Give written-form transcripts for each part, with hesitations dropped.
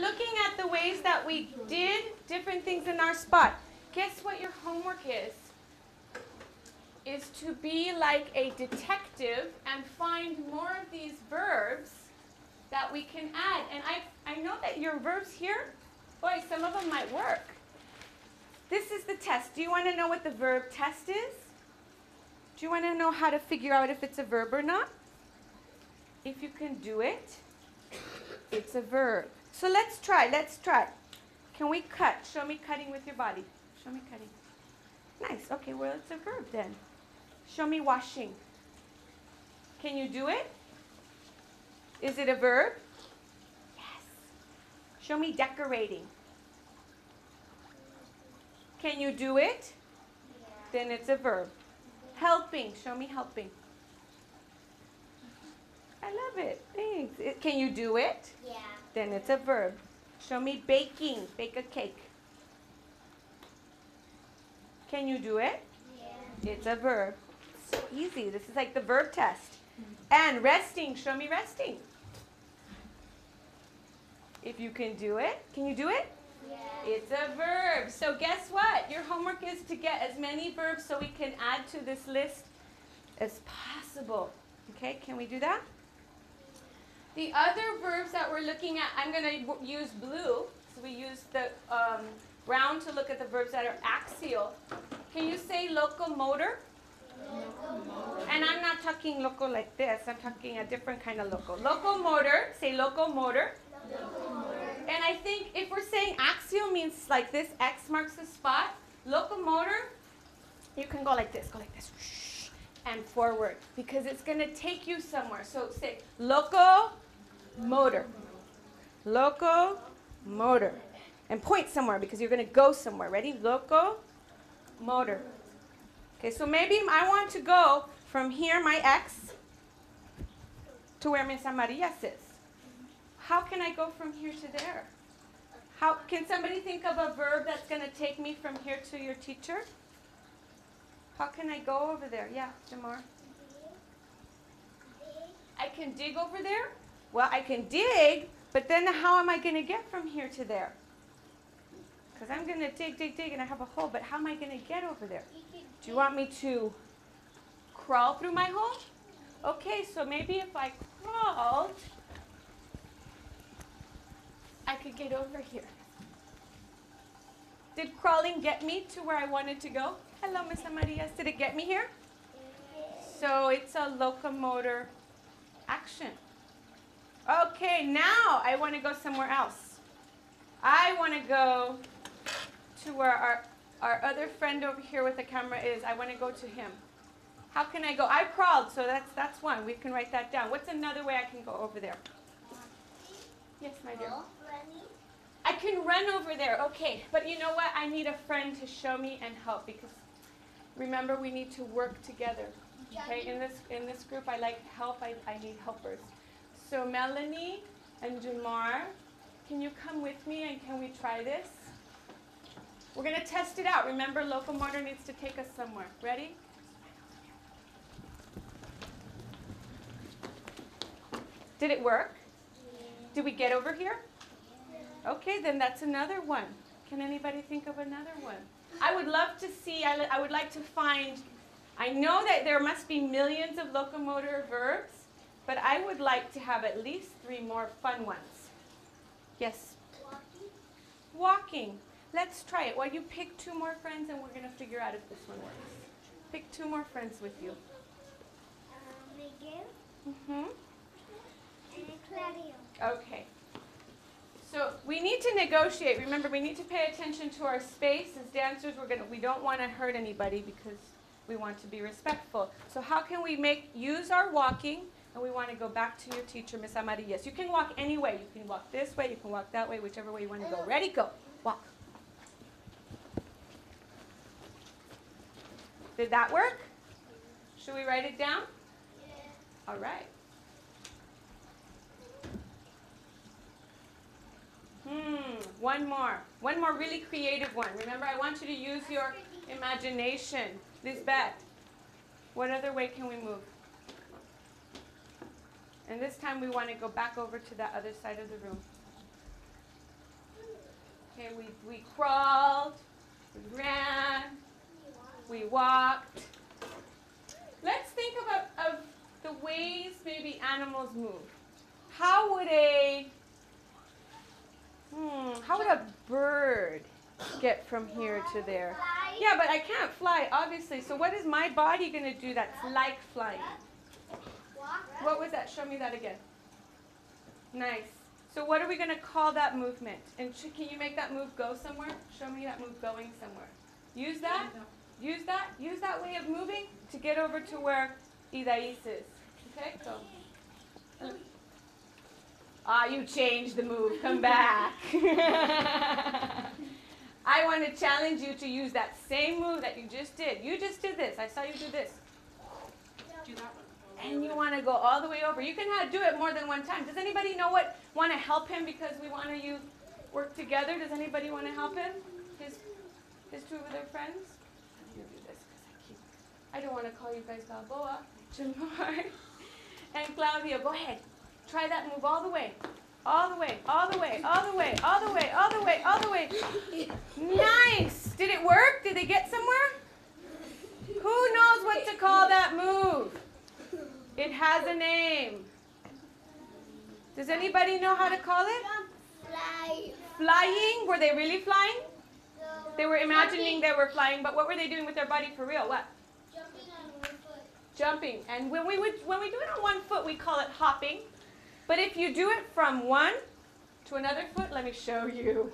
looking at the ways that we did different things in our spot. Guess what your homework is? Is to be like a detective and find more of these verbs that we can add. And I know that your verbs here, boy, some of them might work. This is the test. Do you want to know what the verb test is? Do you want to know how to figure out if it's a verb or not? If you can do it, it's a verb. So let's try. Can we cut? Show me cutting with your body. Show me cutting. Nice. Okay, well, it's a verb then. Show me washing. Can you do it? Is it a verb? Yes. Show me decorating. Can you do it? Yeah. Then it's a verb. Helping. Show me helping. I love it. Thanks. Can you do it? Yeah. Then it's a verb. Show me baking. Bake a cake. Can you do it? Yeah. It's a verb. So easy. This is like the verb test. And resting. Show me resting. If you can do it. Can you do it? Yeah. It's a verb. So guess what? Your homework is to get as many verbs so we can add to this list as possible. Okay, can we do that? The other verbs that we're looking at, I'm going to use blue. So we use the brown to look at the verbs that are axial. Can you say locomotor? Locomotor. And I'm not talking loco like this. I'm talking a different kind of loco. Locomotor. Say locomotor. Locomotor. And I think if we're saying axial means like this, X marks the spot. Locomotor, you can go like this, and forward, because it's going to take you somewhere. So say locomotor, locomotor, and point somewhere because you're going to go somewhere. Ready? Locomotor. Okay, so maybe I want to go from here, my X, to where Miss Amarillas is. How can I go from here to there? How can somebody think of a verb that's going to take me from here to your teacher? How can I go over there? Yeah, Jamar. I can dig over there? Well, I can dig, but then how am I going to get from here to there? Because I'm going to dig, and I have a hole, but how am I going to get over there? Do you want me to crawl through my hole? Okay, so maybe if I crawled, I could get over here. Did crawling get me to where I wanted to go? Hello, Miss Amarillas. Did it get me here? So it's a locomotor action. Okay, now I want to go somewhere else. I want to go to where our other friend over here with the camera is. I want to go to him. How can I go? I crawled, so that's one. We can write that down. What's another way I can go over there? Yes, my dear. I can run over there. Okay, but you know what? I need a friend to show me and help because remember we need to work together. Okay, in this group I like help. I need helpers. So Melanie and Jamar, can you come with me and can we try this? We're going to test it out. Remember, locomotor needs to take us somewhere. Ready? Did it work? Did we get over here? Okay, then that's another one. Can anybody think of another one? I would love to see, I would like to find, I know that there must be millions of locomotor verbs, but I would like to have at least 3 more fun ones. Yes? Walking. Let's try it. Well, you pick 2 more friends and we're going to figure out if this one works. Pick 2 more friends with you. Miguel. Mm-hmm. And Claudio. Okay. So we need to negotiate. Remember, we need to pay attention to our space. As dancers, we don't want to hurt anybody because we want to be respectful. So how can we use our walking, and we want to go back to your teacher, Miss Amarillas. You can walk any way. You can walk this way, you can walk that way, whichever way you want to go. Ready, go. Walk. Did that work? Should we write it down? Yeah. All right. One more. One more really creative one. Remember, I want you to use your imagination. Lisbeth, what other way can we move? And this time we want to go back over to that other side of the room. we crawled, we ran, we walked. Let's think of the ways maybe animals move. How would a bird get from here to there? Yeah, but I can't fly, obviously. So what is my body going to do that's like flying? What was that? Show me that again. Nice. So what are we going to call that movement? And can you make that move go somewhere? Show me that move going somewhere. Use that. Use that. Use that way of moving to get over to where Idais is. Okay, go. Ah, you changed the move. Come back. I want to challenge you to use that same move that you just did. You just did this. I saw you do this. Do that one. And you want to go all the way over. You can do it more than one time. Does anybody want to help him because we want to work together? Does anybody want to help him? His two of their friends? I'm going to do this because I don't want to call you guys Balboa. Jamar and Claudia, go ahead. Try that move all the way. All the way, all the way, all the way, all the way, all the way, all the way. Nice. Did it work? Did they get somewhere? Who knows what to call that move? It has a name. Does anybody know how to call it? Flying. Were they really flying? They were imagining they were flying, but what were they doing with their body for real? What? Jumping on one foot. Jumping. And when we do it on one foot, we call it hopping. But if you do it from one to another foot, let me show you.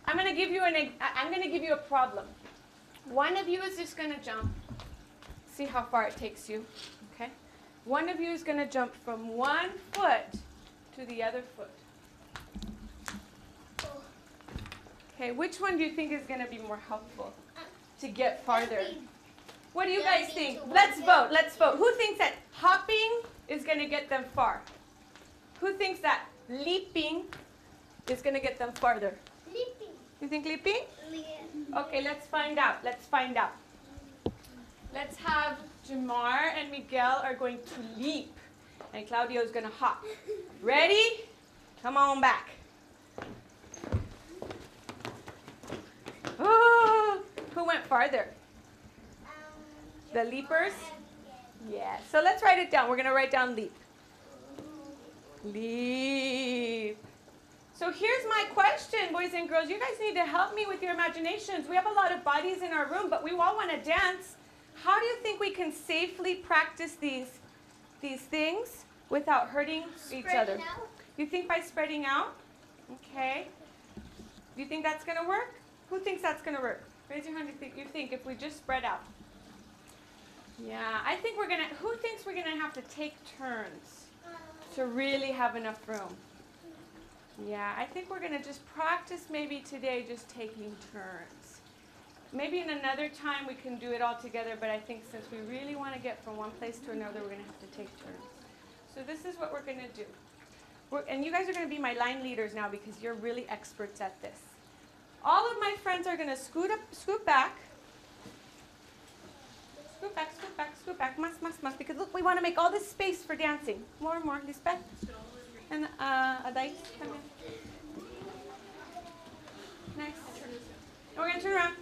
I'm going to give you a problem. One of you is just going to jump. See how far it takes you. Okay? One of you is going to jump from one foot to the other foot. Okay, which one do you think is going to be more helpful to get farther? What do you guys think? Let's vote. Let's vote. Who thinks that hopping is going to get them far? Who thinks that leaping is going to get them farther? Leaping. You think leaping? Yeah. Okay, let's find out. Let's find out. Let's have Jamar and Miguel are going to leap. And Claudio is going to hop. Ready? Come on back. Oh, who went farther? The leapers? Yeah. So let's write it down. We're going to write down leap. Leap. So here's my question, boys and girls. You guys need to help me with your imaginations. We have a lot of bodies in our room, but we all want to dance. How do you think we can safely practice these things without hurting each other? Out. You think by spreading out? Okay. Do you think that's going to work? Who thinks that's going to work? Raise your hand if you think if we just spread out. Yeah, I think who thinks we're going to have to take turns to really have enough room? Yeah, I think we're going to just practice maybe today just taking turns. Maybe in another time we can do it all together, but I think since we really want to get from one place to another, we're going to have to take turns. So this is what we're going to do. And you guys are going to be my line leaders now because you're really experts at this. All of my friends are going to scoot back. Scoot back, scoot back, scoot back. Mas. Because look, we want to make all this space for dancing. More, Lisbeth. And Adai, come in. Next. And we're going to turn around.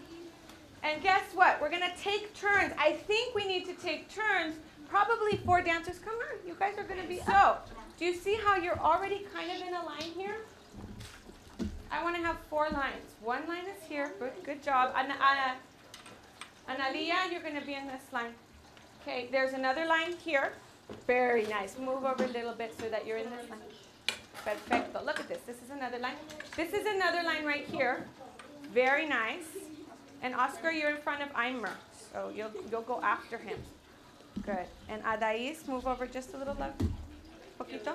And guess what? We're going to take turns. I think we need to take turns. Probably 4 dancers. Come on. You guys are going to be... So, do you see how you're already kind of in a line here? I want to have 4 lines. 1 line is here. Good job. Analia, you're going to be in this line. Okay, there's another line here. Very nice. Move over a little bit so that you're in this line. Perfecto. Look at this. This is another line. This is another line right here. Very nice. And Oscar, you're in front of Eimer. So you'll go after him. Good. And Adais, move over just a little left. Poquito.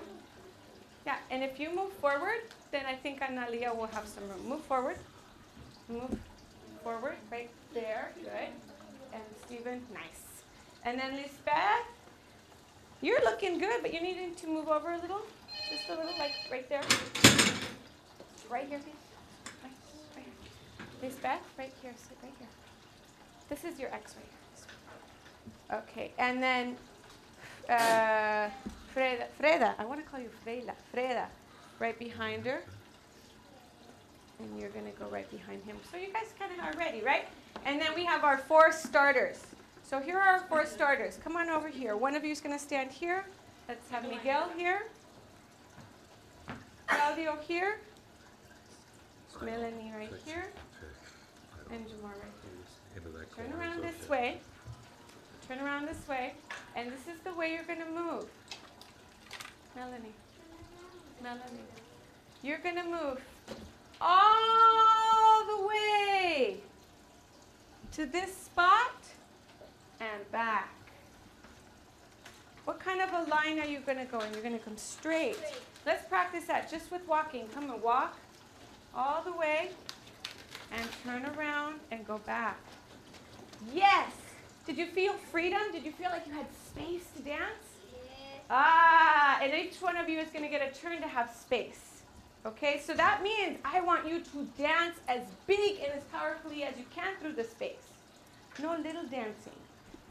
Yeah, and if you move forward, then I think Analia will have some room. Move forward. Move forward. Right there. Good. And Stephen, nice. And then Lisbeth, you're looking good, but you need to move over a little. Just a little, like right there. Right here, please. Right here. Lisbeth, right here. Sit right here. This is your X right here. Okay, and then Freda. I want to call you Freda. Freda, right behind her. And you're going to go right behind him. So you guys kind of are ready, right? And then we have our 4 starters. So here are our 4 starters. Come on over here. One of you is going to stand here. Let's have Miguel here. Claudio here. Melanie right here. And Jamar right here. Turn around this way. Turn around this way. And this is the way you're going to move. Melanie. Melanie. You're going to move all the way to this spot and back. What kind of a line are you going to go in? You're going to come straight. Let's practice that just with walking. Come and walk all the way and turn around and go back. Yes! Did you feel freedom? Did you feel like you had space to dance? Yes. Ah, and each one of you is going to get a turn to have space. Okay, so that means I want you to dance as big and as powerfully as you can through the space. No little dancing,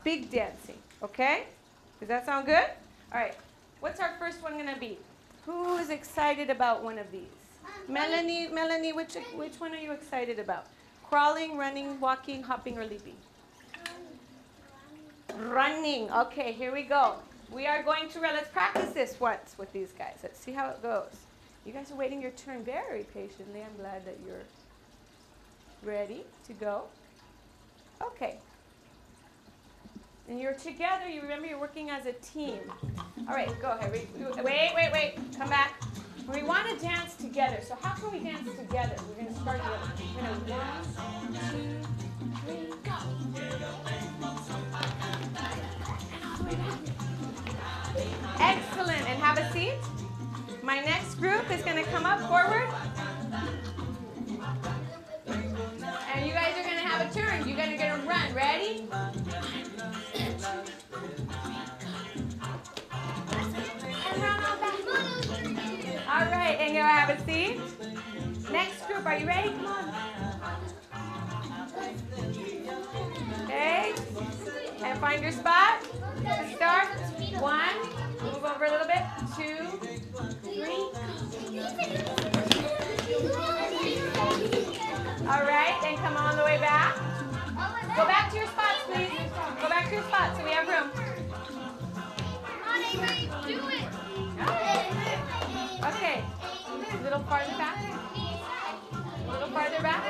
big dancing, okay? Does that sound good? All right, what's our first one going to be? Who is excited about one of these? Melanie, which one are you excited about? Crawling, running, walking, hopping, or leaping? Running. Okay, here we go. We are going to run. Let's practice this once with these guys. Let's see how it goes. You guys are waiting your turn very patiently. I'm glad that you're ready to go. Okay. And you're together. You remember you're working as a team. All right, go ahead. Wait. Come back. We want to dance together. So how can we dance together? We're going to start here. We're going to 1, 2, 3, go. Excellent. And have a seat. My next group is going to come up forward. And you guys are going to have a turn. You guys are going to run. Ready? And run on back. All right. And you'll have a seat. Next group. Are you ready? Come on. Okay. And find your spot. To start. 1. Move over a little bit. 2. 3. All right, and come all the way back. Go back to your spots, please. Go back to your spots so we have room. Do it. Okay, a little farther back. A little farther back.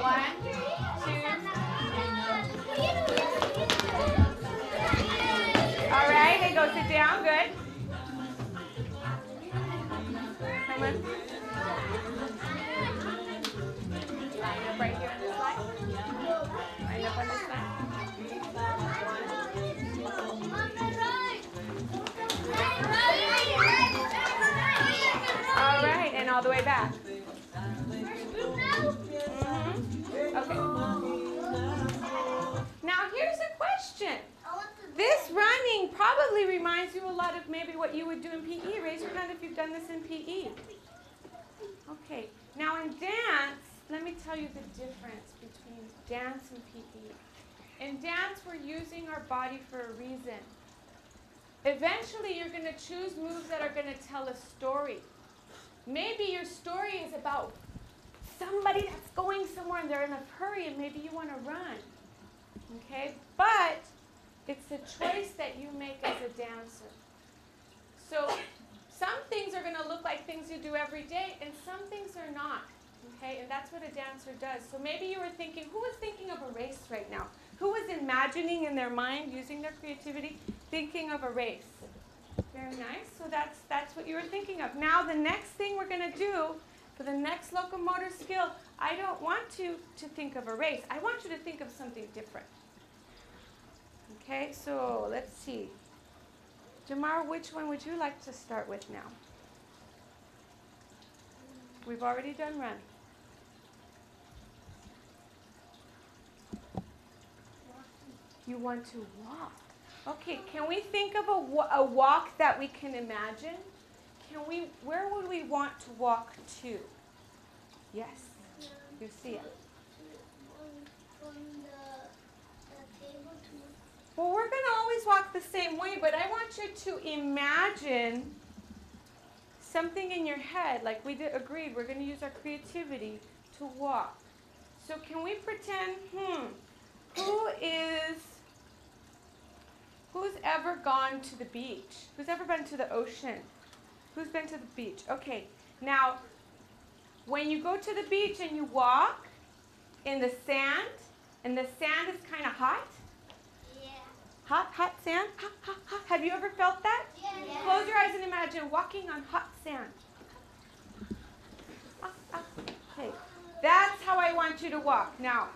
1, 2. All right, and go sit down. Good. Come on. Line up right here on this side. Line up on this side. All right, and all the way back. Okay. Now here's a question. This running probably reminds you a lot of maybe what you would do in PE. Raise your hand if you've done this in PE. Okay. Now in dance, let me tell you the difference between dance and PE. In dance, we're using our body for a reason. Eventually, you're going to choose moves that are going to tell a story. Maybe your story is about somebody that's going somewhere and they're in a hurry and maybe you want to run. Okay? But it's a choice that you make as a dancer. So some things are going to look like things you do every day, and some things are not. Okay? And that's what a dancer does. So maybe you were thinking, who was thinking of a race right now? Who was imagining in their mind, using their creativity, thinking of a race? Very nice. So that's what you were thinking of. Now the next thing we're going to do for the next locomotor skill, I don't want you to think of a race. I want you to think of something different. Okay, so let's see. Jamar, which one would you like to start with now? We've already done run. You want to walk. Okay, can we think of a walk that we can imagine? Where would we want to walk to? Yes, you see it. Well, we're going to always walk the same way, but I want you to imagine something in your head, like we agreed, we're going to use our creativity to walk. So can we pretend, who's ever gone to the beach? Who's ever been to the ocean? Who's been to the beach? Okay, now, when you go to the beach and you walk in the sand, and the sand is kind of hot, hot sand, hot. Have you ever felt that? Yeah. Close your eyes and imagine walking on hot sand. Okay, that's how I want you to walk. Now,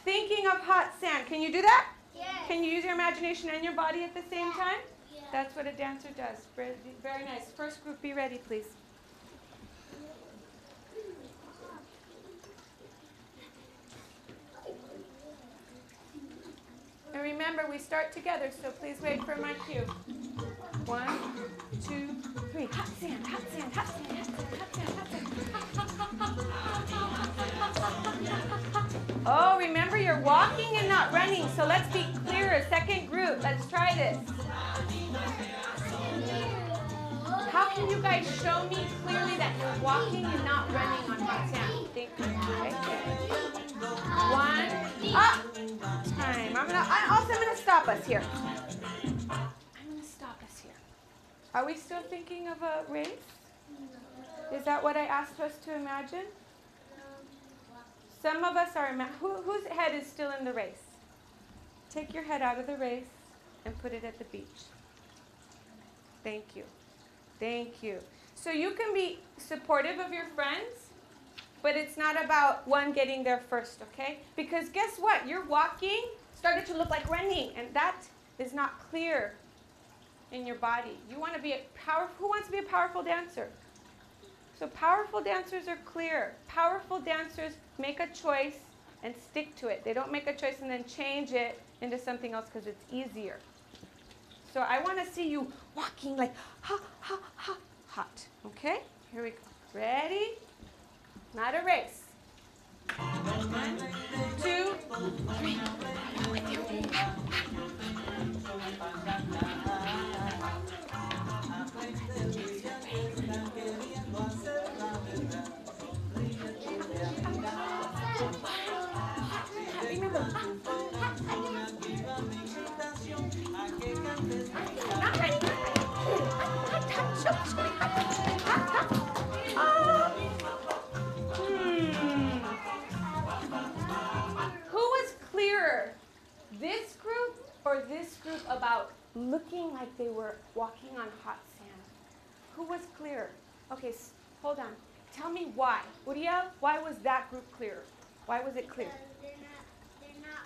thinking of hot sand, can you do that? Yes. Can you use your imagination and your body at the same time? Yeah. That's what a dancer does. Very, very nice. First group, be ready, please. And remember, we start together, so please wait for my cue. 1, 2, 3. Hot sand, hot sand, hot sand, hot sand, hot sand. Oh, remember, you're walking and not running, so let's be clearer. Second group, let's try this. How can you guys show me clearly that you're walking and not running on hot sand? Think. Okay. 1, up. Time. I'm gonna stop us here. Are we still thinking of a race? Is that what I asked us to imagine? Some of us are, whose head is still in the race? Take your head out of the race and put it at the beach. Thank you. Thank you. So you can be supportive of your friends, but it's not about one getting there first, okay? Because guess what? You're walking, started to look like running, and that is not clear in your body. You want to be a powerful, who wants to be a powerful dancer? So powerful dancers are clear. Powerful dancers make a choice and stick to it. They don't make a choice and then change it into something else because it's easier. So I want to see you walking like hot. Okay? Here we go. Ready? Not a race. 1, 2, 3. Who was clearer, this group or this group, about looking like they were walking on hot sand? Who was clearer? Okay, hold on. Tell me why. Uriel, why was that group clearer? Why was it clear? They're not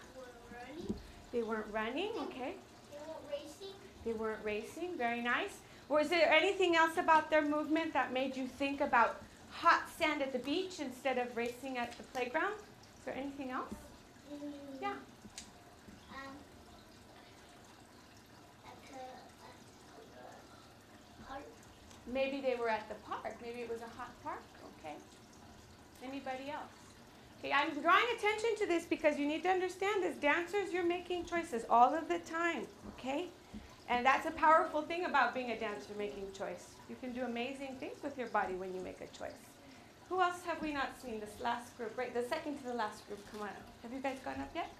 running. They weren't running, okay. They weren't racing. They weren't racing, very nice. Was there anything else about their movement that made you think about hot sand at the beach instead of racing at the playground? Is there anything else? Yeah. Park. Maybe they were at the park. Maybe it was a hot park. Okay. Anybody else? Okay, I'm drawing attention to this because you need to understand, as dancers, you're making choices all of the time. Okay? And that's a powerful thing about being a dancer, making choice. You can do amazing things with your body when you make a choice. Who else have we not seen? This last group, right? The second to the last group. Come on up. Have you guys gone up yet?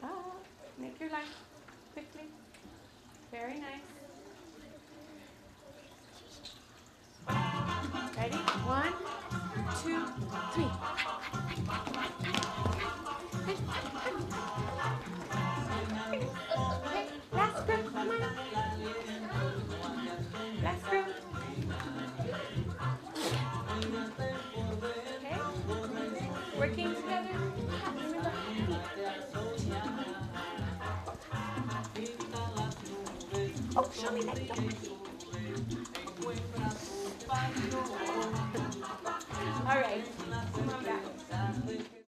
No. Make your line quickly. Very nice. Ready? 1, 2, 3. Okay, last group, come on. Last group. Okay, working together. Remember, oh, show me that. All right, come on back.